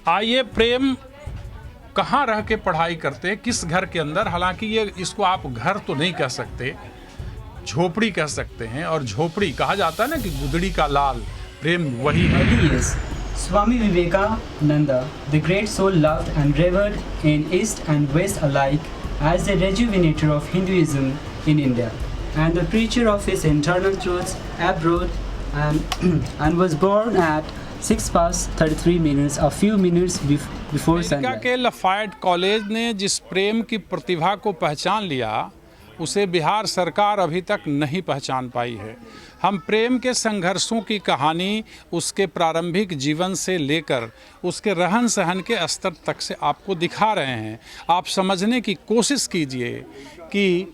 आइए, प्रेम कहाँ रह के पढ़ाई करते, किस घर के अंदर। हालांकि ये इसको आप घर तो नहीं कह सकते, झोपड़ी कह सकते हैं। और झोपड़ी कहा जाता है ना कि गुदड़ी का लाल, प्रेम वही है। Swami Vivekananda, the great soul, loved and revered in East and West alike as the rejuvenator of Hinduism in India and the preacher of his internal truths abroad, and was born at 6:33, a few minutes before America sunrise. के लफायट college ने जिस प्रेम की प्रतिभा को पहचान लिया, उसे बिहार सरकार अभी तक नहीं पहचान पाई है। हम प्रेम के संघर्षों की कहानी उसके प्रारंभिक जीवन से लेकर उसके रहन सहन के स्तर तक से आपको दिखा रहे हैं। आप समझने की कोशिश कीजिए कि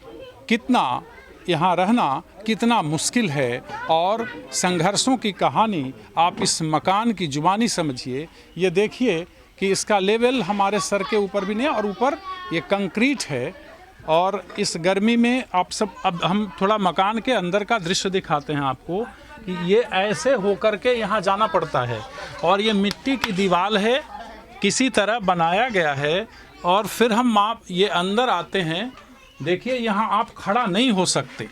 कितना यहाँ रहना कितना मुश्किल है, और संघर्षों की कहानी आप इस मकान की जुबानी समझिए। ये देखिए कि इसका लेवल हमारे सर के ऊपर भी नहीं है, और ऊपर ये कंक्रीट है। और इस गर्मी में आप सब, अब हम थोड़ा मकान के अंदर का दृश्य दिखाते हैं आपको कि ये ऐसे होकर के यहाँ जाना पड़ता है। और ये मिट्टी की दीवार है, किसी तरह बनाया गया है। और फिर हम आप ये अंदर आते हैं, देखिए यहाँ आप खड़ा नहीं हो सकते।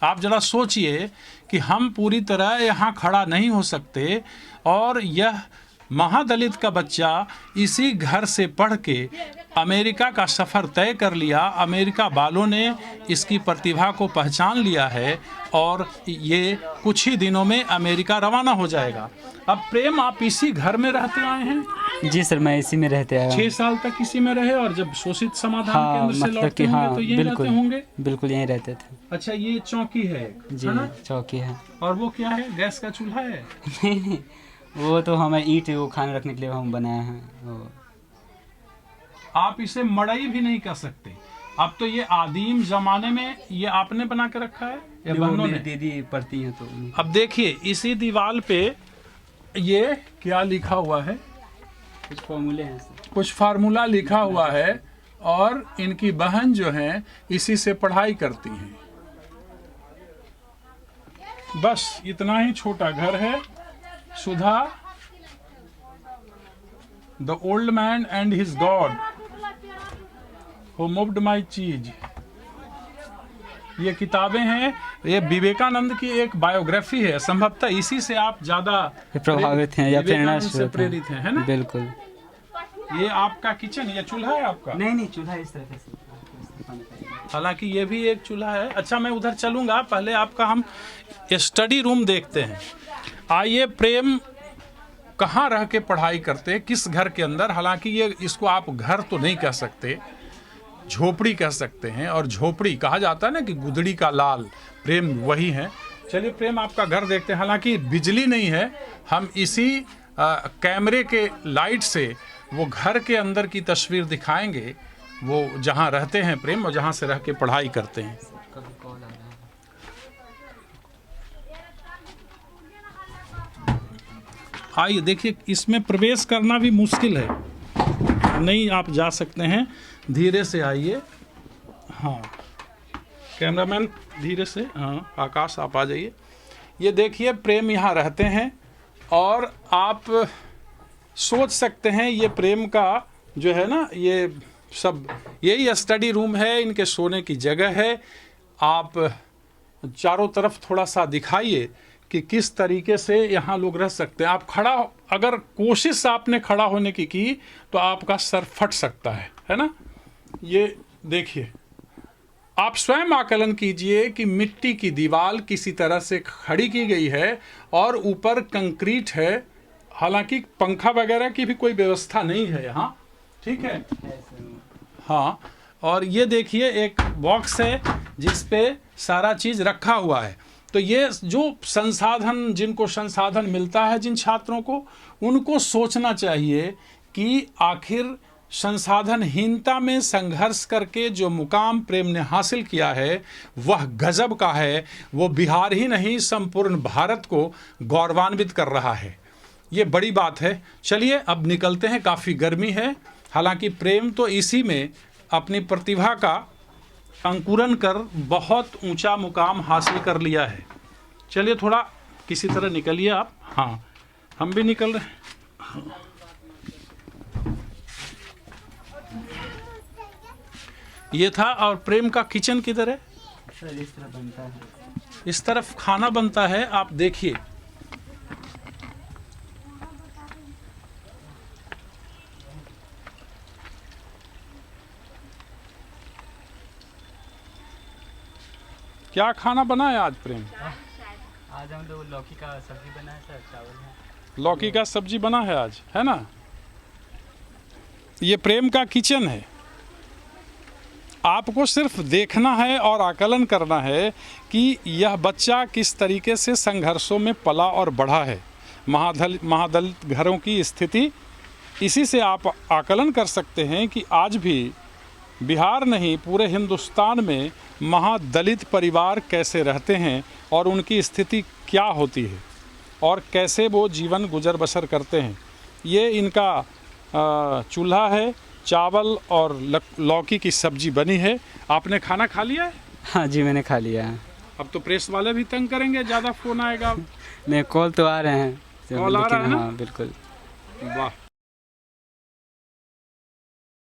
आप ज़रा सोचिए कि हम पूरी तरह यहाँ खड़ा नहीं हो सकते, और यह महादलित का बच्चा इसी घर से पढ़ के अमेरिका का सफ़र तय कर लिया। अमेरिका वालों ने इसकी प्रतिभा को पहचान लिया है, और ये कुछ ही दिनों में अमेरिका रवाना हो जाएगा। अब प्रेम, आप इसी घर में रहते आए हैं? जी सर, मैं इसी में रहते आया हूँ। 6 साल तक इसी में रहे, और जब शोषित समाधान केंद्र से लौटते होंगे तो यहीं रहते होंगे? बिल्कुल यहीं रहते थे। अच्छा, ये चौकी है जी, है ना? चौकी है। और वो क्या है, गैस का चूल्हा है? नहीं, वो तो हमें ईंट वो खाना रखने के लिए हम बनाए हैं। आप इसे मड़ई भी नहीं कह सकते। अब तो ये आदिम जमाने में ये आपने बना के रखा है या बहनों ने? दीदी पढ़ती हैं तो। अब देखिए इसी दीवार पे ये क्या लिखा हुआ है, कुछ फॉर्मूले हैं सर। कुछ फार्मूला लिखा हुआ है, और इनकी बहन जो है इसी से पढ़ाई करती हैं। बस इतना ही छोटा घर है। Sudha, the old man and his god who moved my cheese, ये किताबें हैं। ये विवेकानंद की एक बायोग्राफी है। संभवतः इसी से आप ज्यादा प्रभावित हैं या प्रेरणा से प्रेरित हैं, है ना? बिल्कुल। ये आपका किचन, ये चूल्हा है आपका? नहीं, चूल्हा इस तरह से। हालांकि ये भी एक चूल्हा है। अच्छा, मैं उधर चलूंगा, पहले आपका हम स्टडी रूम देखते हैं। आइए, प्रेम कहाँ रह के पढ़ाई करते, किस घर के अंदर। हालांकि ये इसको आप घर तो नहीं कह सकते, झोपड़ी कह सकते हैं। और झोपड़ी कहा जाता है ना कि गुदड़ी का लाल, प्रेम वही है। चलिए प्रेम, आपका घर देखते हैं। हालांकि बिजली नहीं है, हम इसी कैमरे के लाइट से वो घर के अंदर की तस्वीर दिखाएंगे, वो जहाँ रहते हैं प्रेम, और जहाँ से रह के पढ़ाई करते हैं। आइए देखिए, इसमें प्रवेश करना भी मुश्किल है, नहीं आप जा सकते हैं, धीरे से आइए। हाँ कैमरामैन, धीरे से। हाँ आकाश, आप आ जाइए। ये देखिए, प्रेम यहाँ रहते हैं, और आप सोच सकते हैं ये प्रेम का जो है ना, ये सब यही स्टडी रूम है, इनके सोने की जगह है। आप चारों तरफ थोड़ा सा दिखाइए कि किस तरीके से यहाँ लोग रह सकते हैं। आप खड़ा, अगर कोशिश आपने खड़ा होने की तो आपका सर फट सकता है ना? ये देखिए, आप स्वयं आकलन कीजिए कि मिट्टी की दीवार किसी तरह से खड़ी की गई है, और ऊपर कंक्रीट है। हालांकि पंखा वगैरह की भी कोई व्यवस्था नहीं है यहाँ, ठीक है? हाँ, और ये देखिए एक बॉक्स है जिस पे सारा चीज़ रखा हुआ है। तो ये जो संसाधन, जिनको संसाधन मिलता है जिन छात्रों को, उनको सोचना चाहिए कि आखिर संसाधनहीनता में संघर्ष करके जो मुकाम प्रेम ने हासिल किया है वह गजब का है। वो बिहार ही नहीं, संपूर्ण भारत को गौरवान्वित कर रहा है। ये बड़ी बात है। चलिए अब निकलते हैं, काफ़ी गर्मी है। हालांकि प्रेम तो इसी में अपनी प्रतिभा का अंकुरन कर बहुत ऊंचा मुकाम हासिल कर लिया है। चलिए थोड़ा किसी तरह निकलिए आप। हाँ, हम भी निकल रहे हैं। ये था। और प्रेम का किचन किधर है? सर इस तरह बनता है। इस तरफ खाना बनता है, आप देखिए। क्या खाना बना है आज प्रेम? आज हम लोग लौकी का सब्जी बना है सर, चावल है। लौकी का सब्जी बना है आज, है ना? ये प्रेम का किचन है। आपको सिर्फ देखना है और आकलन करना है कि यह बच्चा किस तरीके से संघर्षों में पला और बढ़ा है। महादलित घरों की स्थिति, इसी से आप आकलन कर सकते हैं कि आज भी बिहार नहीं पूरे हिंदुस्तान में महादलित परिवार कैसे रहते हैं और उनकी स्थिति क्या होती है और कैसे वो जीवन गुजर बसर करते हैं। ये इनका चूल्हा है, चावल और लौकी की सब्जी बनी है। आपने खाना खा लिया है? हाँ जी मैंने खा लिया है। अब तो प्रेस वाले भी तंग करेंगे, ज़्यादा फ़ोन आएगा। नहीं कॉल तो आ रहे हैं। कॉल आ रहा है ना? हाँ बिल्कुल। वाह।